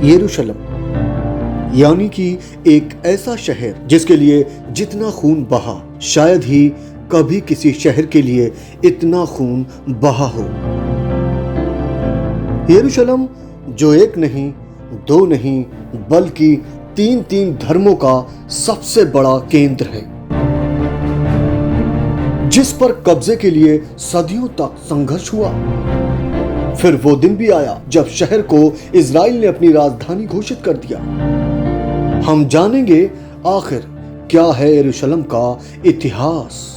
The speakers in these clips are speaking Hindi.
यरूशलेम यानी कि एक ऐसा शहर जिसके लिए जितना खून बहा शायद ही कभी किसी शहर के लिए इतना खून बहा हो। यरूशलेम जो एक नहीं, दो नहीं, बल्कि तीन धर्मों का सबसे बड़ा केंद्र है, जिस पर कब्जे के लिए सदियों तक संघर्ष हुआ। फिर वो दिन भी आया जब शहर को इजराइल ने अपनी राजधानी घोषित कर दिया। हम जानेंगे आखिर क्या है यरूशलेम का इतिहास।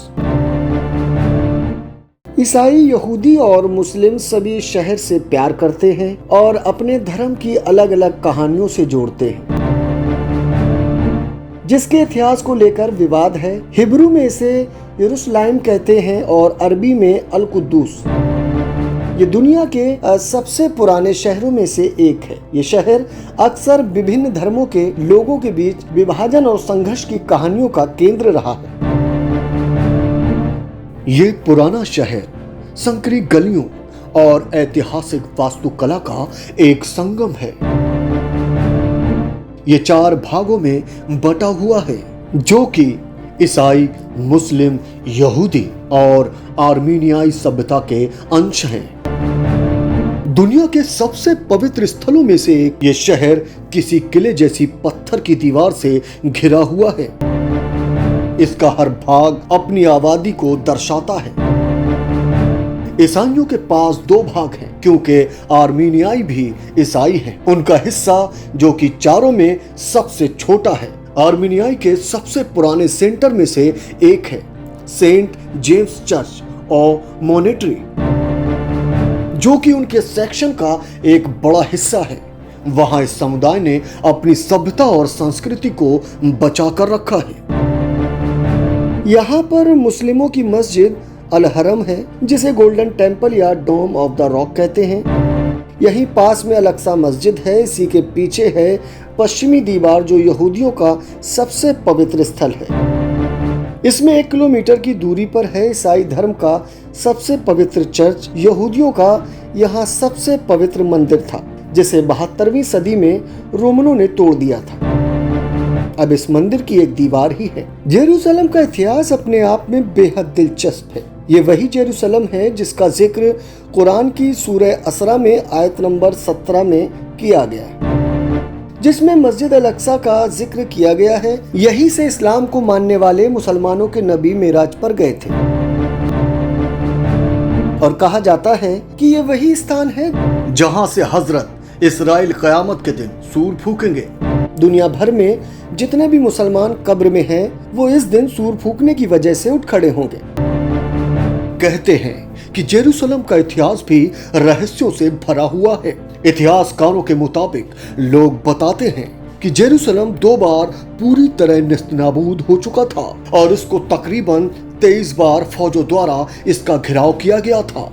ईसाई, यहूदी और मुस्लिम सभी शहर से प्यार करते हैं और अपने धर्म की अलग अलग कहानियों से जोड़ते हैं, जिसके इतिहास को लेकर विवाद है। हिब्रू में इसे यरूशलेम कहते हैं और अरबी में अल कुद्दूस। ये दुनिया के सबसे पुराने शहरों में से एक है। ये शहर अक्सर विभिन्न धर्मों के लोगों के बीच विभाजन और संघर्ष की कहानियों का केंद्र रहा है। ये पुराना शहर संकरी गलियों और ऐतिहासिक वास्तुकला का एक संगम है। ये 4 भागों में बटा हुआ है, जो कि ईसाई, मुस्लिम, यहूदी और आर्मीनियाई सभ्यता के अंश हैं। दुनिया के सबसे पवित्र स्थलों में से एक ये शहर किसी किले जैसी पत्थर की दीवार से घिरा हुआ है। इसका हर भाग अपनी आबादी को दर्शाता है। ईसाइयों के पास 2 भाग हैं, क्योंकि आर्मीनियाई भी ईसाई हैं। उनका हिस्सा जो कि चारों में सबसे छोटा है, आर्मीनियाई के सबसे पुराने सेंटर में से एक है, सेंट जेम्स चर्च और मोनेट्री, जो कि उनके सेक्शन का एक बड़ा हिस्सा है। वहां इस समुदाय ने अपनी सभ्यता और संस्कृति को बचा कर रखा है। यहाँ पर मुस्लिमों की मस्जिद अल हरम है, जिसे गोल्डन टेम्पल या डोम ऑफ द रॉक कहते हैं। यहीं पास में अल अक्सा मस्जिद है। इसी के पीछे है पश्चिमी दीवार, जो यहूदियों का सबसे पवित्र स्थल है। इसमें 1 किलोमीटर की दूरी पर है ईसाई धर्म का सबसे पवित्र चर्च। यहूदियों का यहाँ सबसे पवित्र मंदिर था, जिसे 72वीं सदी में रोमनों ने तोड़ दिया था। अब इस मंदिर की एक दीवार ही है। यरूशलेम का इतिहास अपने आप में बेहद दिलचस्प है। ये वही यरूशलेम है जिसका जिक्र कुरान की सूरह असरा में आयत नंबर 17 में किया गया है, जिसमें मस्जिद अल अक्सा का जिक्र किया गया है। यहीं से इस्लाम को मानने वाले मुसलमानों के नबी मेराज पर गए थे और कहा जाता है कि ये वही स्थान है जहां से हजरत इस्राइल क़यामत के दिन सूर फूकेंगे। दुनिया भर में जितने भी मुसलमान कब्र में हैं, वो इस दिन सूर फूकने की वजह से उठ खड़े होंगे। कहते हैं कि यरूशलेम का इतिहास भी रहस्यों से भरा हुआ है। इतिहासकारों के मुताबिक लोग बताते हैं कि यरूशलेम 2 बार पूरी तरह नेस्तनाबूद हो चुका था और इसको तकरीबन 23 बार फौजों द्वारा इसका घेराव किया गया था।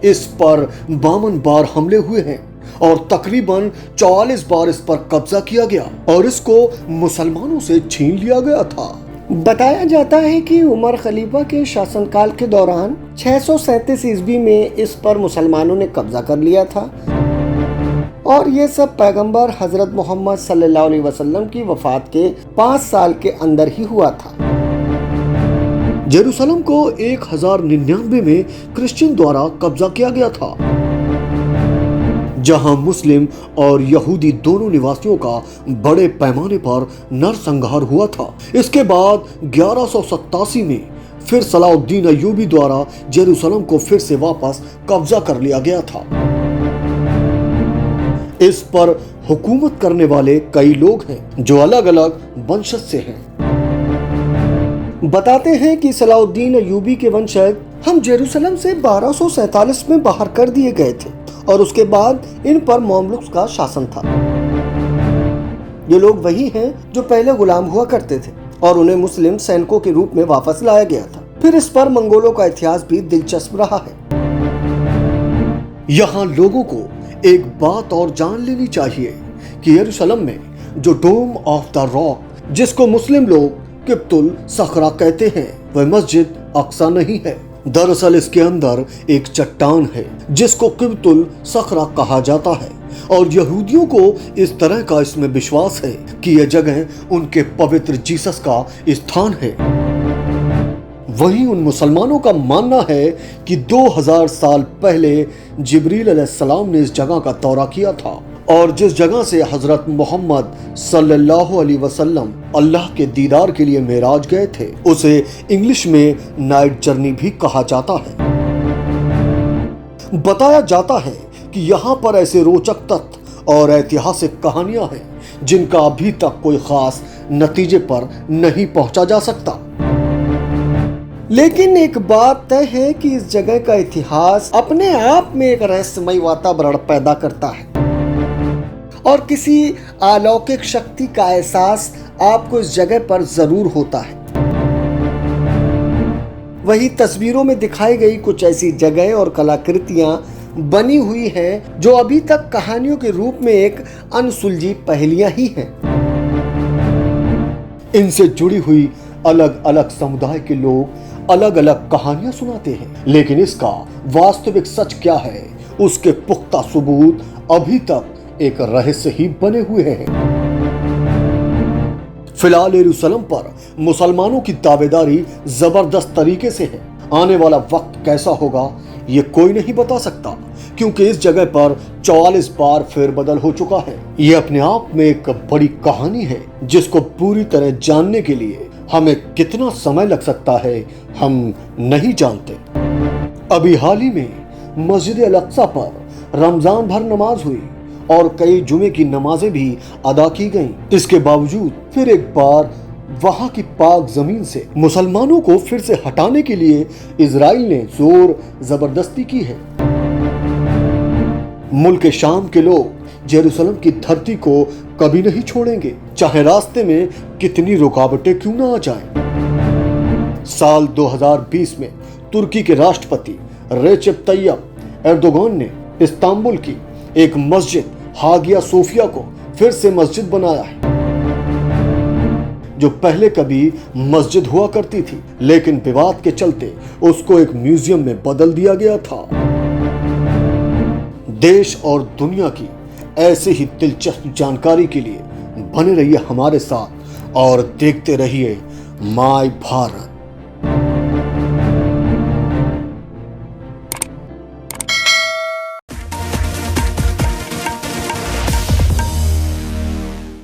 इस पर 52 बार हमले हुए हैं और तकरीबन 44 बार इस पर कब्जा किया गया और इसको मुसलमानों से छीन लिया गया था। बताया जाता है कि उमर खलीफा के शासनकाल के दौरान 637 ईस्वी में इस पर मुसलमानों ने कब्जा कर लिया था और ये सब पैगंबर हजरत मोहम्मद सल्लल्लाहु अलैहि वसल्लम की वफात के 5 साल के अंदर ही हुआ था। यरूशलेम को 1099 में क्रिश्चियन द्वारा कब्जा किया गया था, जहां मुस्लिम और यहूदी दोनों निवासियों का बड़े पैमाने पर नरसंहार हुआ था। इसके बाद 1187 में फिर सलाउद्दीन अय्यूबी द्वारा यरूशलेम को फिर से वापस कब्जा कर लिया गया था। इस पर हुकूमत करने वाले कई लोग हैं जो अलग अलग वंशज से हैं। बताते हैं कि सलाउद्दीन अय्यूबी के वंशज हम यरूशलेम से 1247 में बाहर कर दिए गए थे और उसके बाद इन पर मामलुक्स का शासन था। ये लोग वही हैं जो पहले गुलाम हुआ करते थे और उन्हें मुस्लिम सैनिकों के रूप में वापस लाया गया था। फिर इस पर मंगोलों का इतिहास भी दिलचस्प रहा है। यहाँ लोगों को एक बात और जान लेनी चाहिए कि यरूशलेम में जो डोम ऑफ द रॉक, जिसको मुस्लिम लोग किब्तुल सखरा कहते हैं, वह मस्जिद अक्सा नहीं है। दरअसल इसके अंदर एक चट्टान है जिसको किब्तुल सखरा कहा जाता है और यहूदियों को इस तरह का इसमें विश्वास है कि यह जगह उनके पवित्र जीसस का स्थान है। वहीं उन मुसलमानों का मानना है कि 2000 साल पहले जिब्रील अलैहिस्सलाम ने इस जगह का दौरा किया था और जिस जगह से हजरत मोहम्मद सल्लल्लाहु अलैहि वसल्लम अल्लाह के दीदार के लिए मेराज गए थे उसे इंग्लिश में नाइट जर्नी भी कहा जाता है। बताया जाता है कि यहाँ पर ऐसे रोचक तथ्य और ऐतिहासिक कहानियां हैं जिनका अभी तक कोई खास नतीजे पर नहीं पहुंचा जा सकता। लेकिन एक बात तय है कि इस जगह का इतिहास अपने आप में एक रहस्यमय वातावरण पैदा करता है और किसी अलौकिक शक्ति का एहसास आपको इस जगह पर जरूर होता है। वही तस्वीरों में दिखाई गई कुछ ऐसी जगह और कलाकृतियां बनी हुई हैं जो अभी तक कहानियों के रूप में एक अनसुलझी पहेलियां ही हैं। इनसे जुड़ी हुई अलग अलग समुदाय के लोग अलग अलग कहानियां सुनाते हैं, लेकिन इसका वास्तविक सच क्या है उसके पुख्ता सबूत अभी तक एक रहस्य ही बने हुए हैं। फिलहाल यरूशलेम पर मुसलमानों की दावेदारी जबरदस्त तरीके से है। आने वाला वक्त कैसा होगा ये कोई नहीं बता सकता क्योंकि इस जगह पर 44 बार फेरबदल हो चुका है। ये अपने आप में एक बड़ी कहानी है जिसको पूरी तरह जानने के लिए हमें कितना समय लग सकता है हम नहीं जानते। अभी हाल ही में मस्जिद अल अक्सा पर रमजान भर नमाज हुई और कई जुमे की नमाजें भी अदा की गईं। इसके बावजूद फिर एक बार वहां की पाक जमीन से मुसलमानों को फिर से हटाने के लिए इजराइल ने जोर जबरदस्ती की है। मुल्क शाम के लोग जेरूसलम की धरती को कभी नहीं छोड़ेंगे, चाहे रास्ते में कितनी रुकावटें क्यों ना आ जाएं। साल 2020 में तुर्की के राष्ट्रपति रेसेप तय्यप एर्दोगान ने इस्तांबुल की एक मस्जिद हागिया सोफिया को फिर से मस्जिद बनाया है, जो पहले कभी मस्जिद हुआ करती थी लेकिन विवाद के चलते उसको एक म्यूजियम में बदल दिया गया था। देश और दुनिया की ऐसे ही दिलचस्प जानकारी के लिए बने रहिए हमारे साथ और देखते रहिए माय भारत।